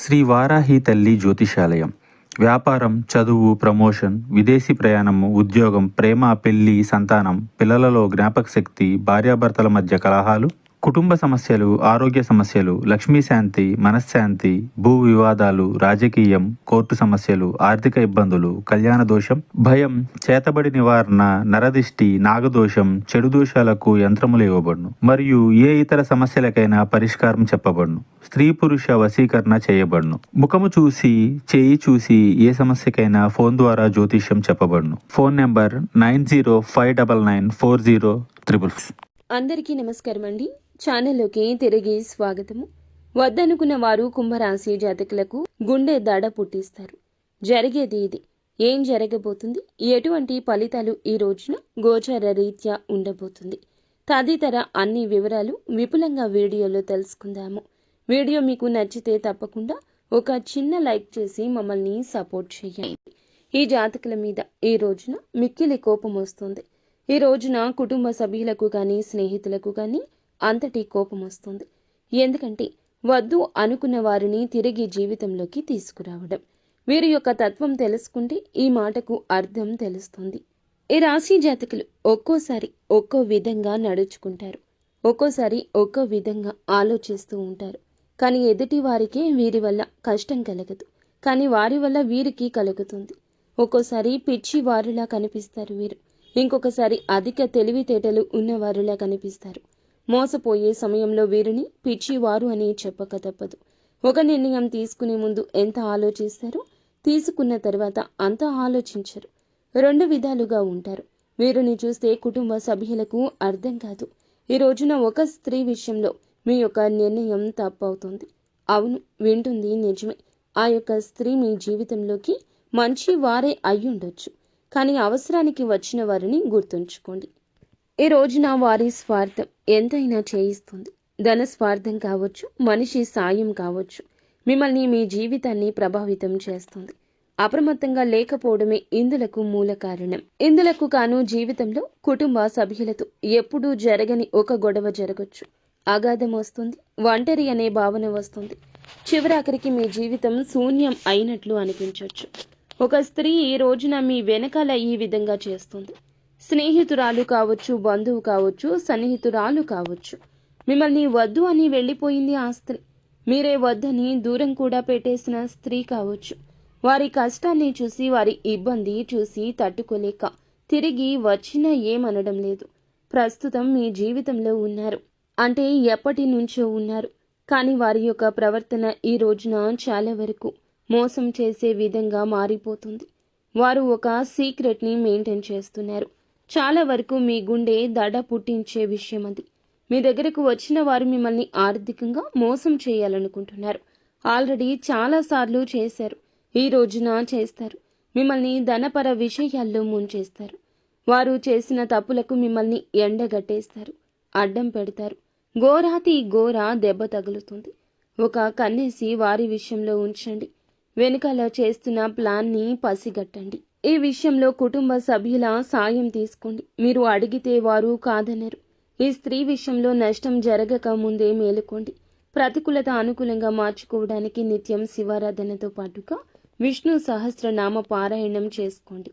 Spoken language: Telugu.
శ్రీ వారాహి తల్లి జ్యోతిషాలయం. వ్యాపారం, చదువు, ప్రమోషన్, విదేశీ ప్రయాణము, ఉద్యోగం, ప్రేమ, పెళ్లి, సంతానం, పిల్లలలో జ్ఞాపక శక్తి, భార్యాభర్తల మధ్య కలహాలు, కుటుంబ సమస్యలు, ఆరోగ్య సమస్యలు, లక్ష్మీ శాంతి, మనశ్శాంతి, భూ వివాదాలు, రాజకీయం, కోర్టు సమస్యలు, ఆర్థిక ఇబ్బందులు, కళ్యాణ దోషం, భయం, చేతబడి నివారణ, నరదిష్టి, నాగదోషం, చెడు దోషాలకు యంత్రములు ఇవ్వబడును. మరియు ఏ ఇతర సమస్యలకైనా పరిష్కారం చెప్పబడును. స్త్రీ పురుష వశీకరణ చేయబడును. ముఖము చూసి, చేయి చూసి ఏ సమస్యకైనా ఫోన్ ద్వారా జ్యోతిష్యం చెప్పబడును. Phone number 9059940466. అందరికీ నమస్కారం అండి. ఛానల్లోకి తిరిగి స్వాగతము. వద్దనుకున్న వారు కుంభరాశి జాతకులకు గుండె దడ పుట్టిస్తారు. జరిగేది ఇది. ఏం జరగబోతుంది, ఎటువంటి ఫలితాలు ఈ రోజున గోచార రీత్యా ఉండబోతుంది, తదితర అన్ని వివరాలు విపులంగా వీడియోలో తెలుసుకుందాము. వీడియో మీకు నచ్చితే తప్పకుండా ఒక చిన్న లైక్ చేసి మమ్మల్ని సపోర్ట్ చేయండి. ఈ జాతకుల మీద ఈ రోజున మిక్కిలి కోపం వస్తుంది. ఈ రోజున కుటుంబ సభ్యులకు కానీ స్నేహితులకు కానీ అంతటి కోపం వస్తుంది. ఎందుకంటే వద్దు అనుకున్న వారిని తిరిగి జీవితంలోకి తీసుకురావడం. వీరి యొక్క తత్వం తెలుసుకుంటే ఈ మాటకు అర్థం తెలుస్తుంది. ఈ రాశి జాతకులు ఒక్కోసారి ఒక్కో విధంగా నడుచుకుంటారు, ఒక్కోసారి ఒక్కో విధంగా ఆలోచిస్తూ ఉంటారు. కానీ ఎదుటి వారికే వీరి వల్ల కష్టం కలగదు, కానీ వారి వల్ల వీరికి కలుగుతుంది. ఒక్కోసారి పిచ్చి వారిలా కనిపిస్తారు వీరు, ఇంకొకసారి అధిక తెలివితేటలు ఉన్నవారులా కనిపిస్తారు. మోసపోయే సమయంలో వీరిని పిచ్చివారు అని చెప్పక తప్పదు. ఒక నిర్ణయం తీసుకునే ముందు ఎంత ఆలోచిస్తారో, తీసుకున్న తర్వాత అంత ఆలోచించరు. రెండు విధాలుగా ఉంటారు. వీరిని చూస్తే కుటుంబ సభ్యులకు అర్థం కాదు. ఈ రోజున ఒక స్త్రీ విషయంలో మీ యొక్క నిర్ణయం తప్పవుతుంది. అవును, వింటుంది నిజమే. ఆ యొక్క స్త్రీ మీ జీవితంలోకి మంచి వారే అయ్యుండొచ్చు, కానీ అవసరానికి వచ్చిన వారిని గుర్తుంచుకోండి. ఈ రోజున వారి స్వార్థం ఎంతైనా చేయిస్తుంది. ధన స్వార్థం కావచ్చు, మనిషి సాయం కావచ్చు, మిమ్మల్ని మీ జీవితాన్ని ప్రభావితం చేస్తుంది. అప్రమత్తంగా లేకపోవడమే ఇందులకు మూల కారణం. ఇందులకు కాను జీవితంలో కుటుంబ సభ్యులతో ఎప్పుడూ జరగని ఒక గొడవ జరగచ్చు. అగాధం వస్తుంది, ఒంటరి అనే భావన వస్తుంది. చివరాఖరికి మీ జీవితం శూన్యం అయినట్లు అనిపించవచ్చు. ఒక స్త్రీ ఈ రోజున మీ వెనకాల ఈ విధంగా చేస్తుంది. స్నేహితురాలు కావచ్చు, బంధువు కావచ్చు, సన్నిహితురాలు కావచ్చు. మిమ్మల్ని వద్దు అని వెళ్ళిపోయింది ఆ స్త్రీ. మీరే వద్దని దూరం కూడా పెట్టేసిన స్త్రీ కావచ్చు. వారి కష్టాన్ని చూసి, వారి ఇబ్బంది చూసి తట్టుకోలేక తిరిగి వచ్చినా ఏమనడం లేదు. ప్రస్తుతం మీ జీవితంలో ఉన్నారు అంటే ఎప్పటి నుంచో ఉన్నారు. కానీ వారి యొక్క ప్రవర్తన ఈ రోజున చాలా వరకు మోసం చేసే విధంగా మారిపోతుంది. వారు ఒక సీక్రెట్ని మెయింటైన్ చేస్తున్నారు. చాలా వరకు మీ గుండె దడ పుట్టించే విషయం అది. మీ దగ్గరకు వచ్చిన వారు మిమ్మల్ని ఆర్థికంగా మోసం చేయాలనుకుంటున్నారు. ఆల్రెడీ చాలాసార్లు చేశారు, ఈ రోజున చేస్తారు. మిమ్మల్ని ధనపర విషయాల్లో ముంచేస్తారు. వారు చేసిన తప్పులకు మిమ్మల్ని ఎండగట్టేస్తారు, అడ్డం పెడతారు. ఘోరాతి ఘోర దెబ్బ తగులుతుంది. ఒక కన్నేసి వారి విషయంలో ఉంచండి. వెనుకల చేస్తున్న ప్లాన్ని పసిగట్టండి. ఈ విషయంలో కుటుంబ సభ్యుల సాయం తీసుకోండి. మీరు అడిగితే వారు కాదనరు. ఈ స్త్రీ విషయంలో నష్టం జరగక ముందే మేలుకోండి. ప్రతికూలత అనుకూలంగా మార్చుకోవడానికి నిత్యం శివారాధనతో పాటుగా విష్ణు సహస్రనామ పారాయణం చేసుకోండి.